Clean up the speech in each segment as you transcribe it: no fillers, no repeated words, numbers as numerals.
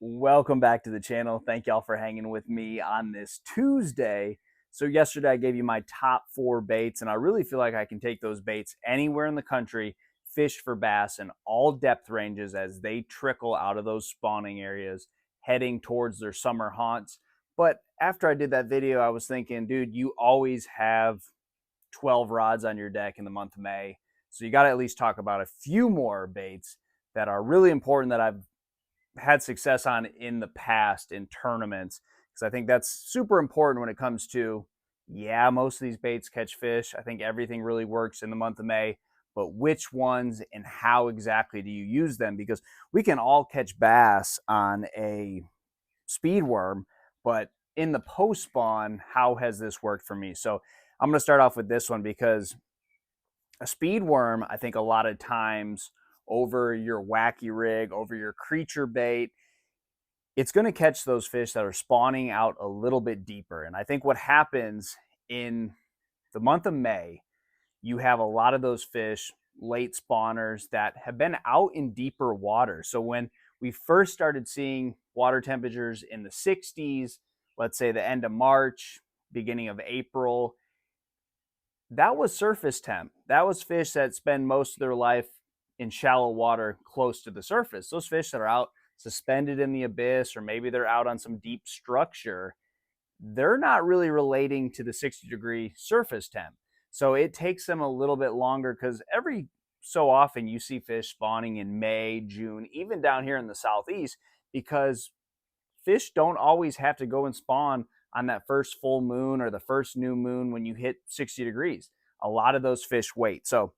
Welcome back to the channel. Thank y'all for hanging with me on this Tuesday. So yesterday I gave you my top 4 baits, and I really feel like I can take those baits anywhere in the country, fish for bass in all depth ranges as they trickle out of those spawning areas, heading towards their summer haunts. But after I did that video, I was thinking, dude, you always have 12 rods on your deck in the month of May. So you got to at least talk about a few more baits that are really important that I've had success on in the past in tournaments, because I think that's super important when it comes to, yeah, most of these baits catch fish. I think everything really works in the month of May, but which ones and how exactly do you use them? Because we can all catch bass on a speed worm, but in the post spawn, how has this worked for me? So I'm going to start off with this one because a speed worm, I think a lot of times over your wacky rig, over your creature bait, it's going to catch those fish that are spawning out a little bit deeper. And I think what happens in the month of May, you have a lot of those fish, late spawners, that have been out in deeper water. So when we first started seeing water temperatures in the 60s, let's say the end of March, beginning of April, that was surface temp. That was fish that spend most of their life in shallow water close to the surface. Those fish that are out suspended in the abyss, or maybe they're out on some deep structure, they're not really relating to the 60-degree surface temp. So it takes them a little bit longer, because every so often you see fish spawning in May, June, even down here in the southeast, because fish don't always have to go and spawn on that first full moon or the first new moon when you hit 60 degrees. A lot of those fish wait. So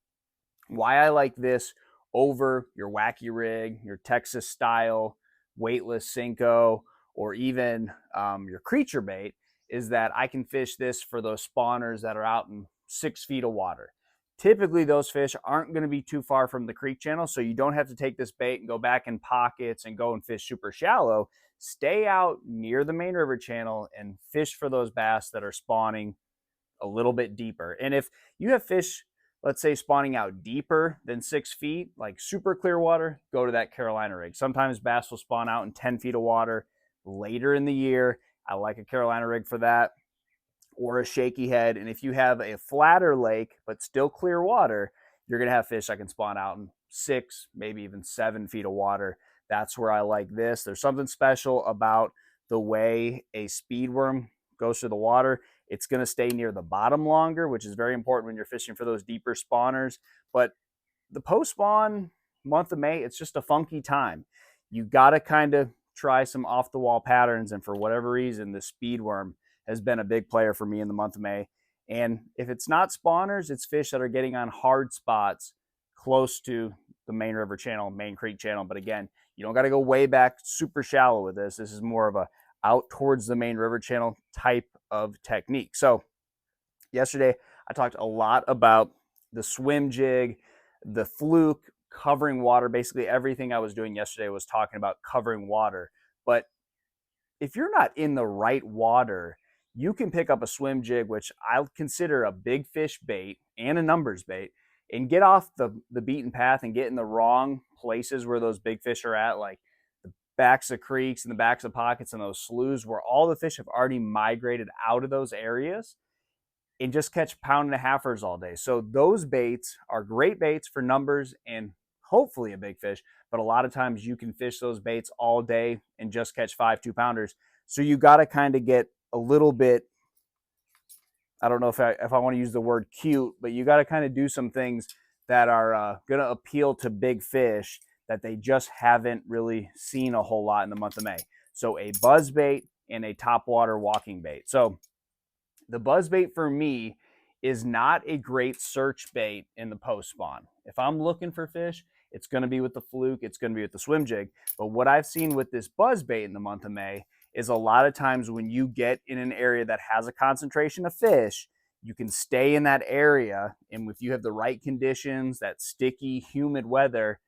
why I like this over your wacky rig, your Texas style weightless Cinco, or even your creature bait, is that I can fish this for those spawners that are out in 6 feet of water. Typically, those fish aren't going to be too far from the creek channel, so you don't have to take this bait and go back in pockets and go and fish super shallow. Stay out near the main river channel and fish for those bass that are spawning a little bit deeper. And if you have fish, let's say, spawning out deeper than 6 feet, like super clear water, go to that Carolina rig. Sometimes bass will spawn out in 10 feet of water later in the year. I like a Carolina rig for that, or a shaky head. And if you have a flatter lake but still clear water, you're going to have fish that can spawn out in 6, maybe even 7 feet of water. That's where I like this. There's something special about the way a speed worm goes through the water. It's going to stay near the bottom longer, which is very important when you're fishing for those deeper spawners. But the post spawn month of May, it's just a funky time. You got to kind of try some off the wall patterns. And for whatever reason, the speed worm has been a big player for me in the month of May. And if it's not spawners, it's fish that are getting on hard spots close to the main river channel, main creek channel. But again, you don't got to go way back super shallow with this. This is more of a out towards the main river channel type of technique. So yesterday I talked a lot about the swim jig, the fluke, covering water. Basically everything I was doing yesterday was talking about covering water. But if you're not in the right water, you can pick up a swim jig, which I'll consider a big fish bait and a numbers bait, and get off the beaten path and get in the wrong places where those big fish are at, like the backs of creeks and the backs of pockets and those sloughs where all the fish have already migrated out of those areas, and just catch pound and a halfers all day. So those baits are great baits for numbers and hopefully a big fish, but a lot of times you can fish those baits all day and just catch 5 2-pounders. So you got to kind of get a little bit, I don't know if I want to use the word cute, but you got to kind of do some things that are going to appeal to big fish that they just haven't really seen a whole lot in the month of May. So a buzz bait and a topwater walking bait. So the buzz bait for me is not a great search bait in the post spawn. If I'm looking for fish, it's going to be with the fluke, it's going to be with the swim jig. But what I've seen with this buzz bait in the month of May is a lot of times when you get in an area that has a concentration of fish, you can stay in that area, and if you have the right conditions, that sticky, humid weather,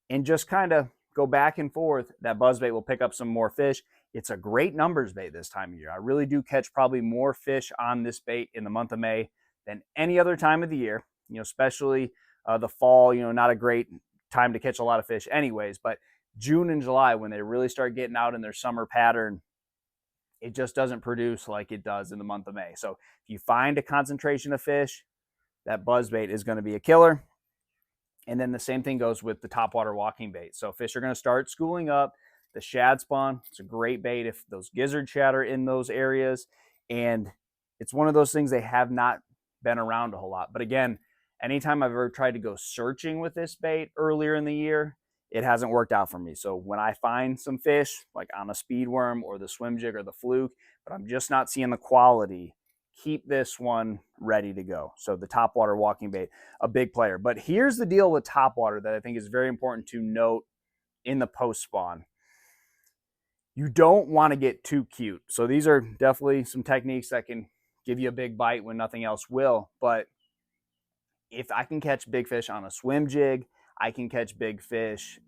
and just kind of go back and forth, that buzzbait will pick up some more fish. It's a great numbers bait this time of year. I really do catch probably more fish on this bait in the month of May than any other time of the year, especially the fall, not a great time to catch a lot of fish anyways, but June and July, when they really start getting out in their summer pattern, it just doesn't produce like it does in the month of May. So if you find a concentration of fish, that buzzbait is going to be a killer. And then the same thing goes with the topwater walking bait. So fish are going to start schooling up. The shad spawn, it's a great bait if those gizzard shad are in those areas. And it's one of those things they have not been around a whole lot. But again, anytime I've ever tried to go searching with this bait earlier in the year, it hasn't worked out for me. So when I find some fish, like on a speed worm or the swim jig or the fluke, but I'm just not seeing the quality, keep this one ready to go. So the topwater walking bait, a big player. But here's the deal with topwater that I think is very important to note in the post spawn. You don't want to get too cute. So these are definitely some techniques that can give you a big bite when nothing else will. But if I can catch big fish on a swim jig, I can catch big fish,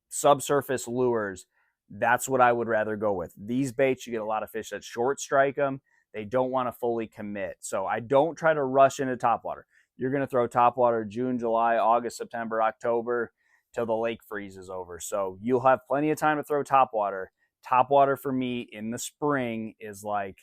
subsurface lures. That's what I would rather go with. These baits, you get a lot of fish that short strike them. They don't want to fully commit. So I don't try to rush into topwater. You're going to throw topwater June, July, August, September, October till the lake freezes over. So you'll have plenty of time to throw topwater. Topwater for me in the spring is like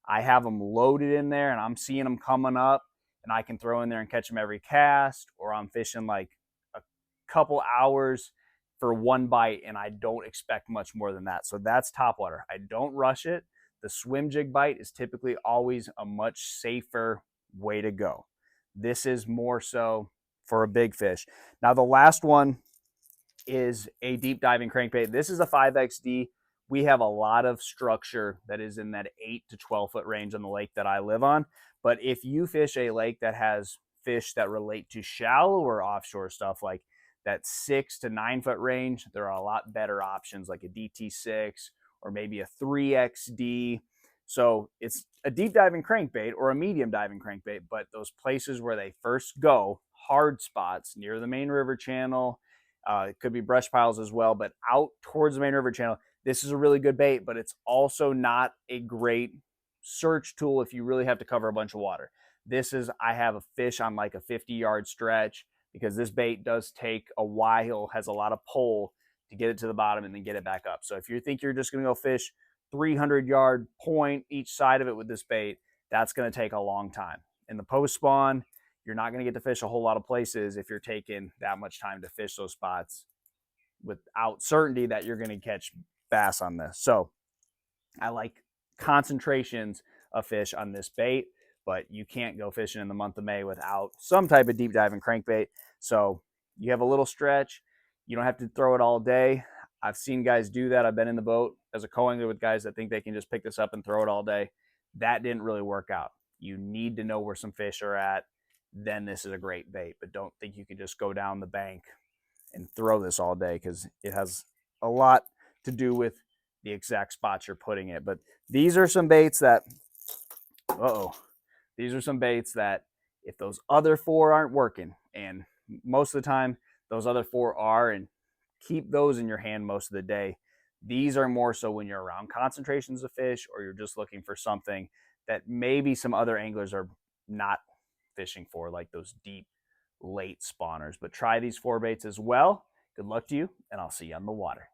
I have them loaded in there and I'm seeing them coming up and I can throw in there and catch them every cast, or I'm fishing like a couple hours for one bite and I don't expect much more than that. So that's topwater. I don't rush it. The swim jig bite is typically always a much safer way to go. This is more so for a big fish. Now the last one is a deep diving crankbait. This is a 5XD. We have a lot of structure that is in that 8 to 12 foot range on the lake that I live on. But if you fish a lake that has fish that relate to shallower offshore stuff like that 6 to 9 foot range, there are a lot better options like a DT6 or maybe a 3XD. So it's a deep diving crankbait or a medium diving crankbait, but those places where they first go, hard spots near the main river channel, it could be brush piles as well, but out towards the main river channel, this is a really good bait, but it's also not a great search tool if you really have to cover a bunch of water. This is, I have a fish on like a 50-yard stretch because this bait does take a while, has a lot of pull to get it to the bottom and then get it back up. So if you think you're just going to go fish 300-yard point each side of it with this bait, that's going to take a long time. In the post spawn, you're not going to get to fish a whole lot of places if you're taking that much time to fish those spots without certainty that you're going to catch bass on this. So I like concentrations of fish on this bait, but you can't go fishing in the month of May without some type of deep diving crankbait. So you have a little stretch. You don't have to throw it all day. I've seen guys do that. I've been in the boat as a co-angler with guys that think they can just pick this up and throw it all day. That didn't really work out. You need to know where some fish are at. Then this is a great bait, but don't think you can just go down the bank and throw this all day because it has a lot to do with the exact spots you're putting it. But these are some baits that, these are some baits that if those other four aren't working, and most of the time those other four are, and keep those in your hand most of the day. These are more so when you're around concentrations of fish or you're just looking for something that maybe some other anglers are not fishing for, like those deep late spawners. But try these four baits as well. Good luck to you, and I'll see you on the water.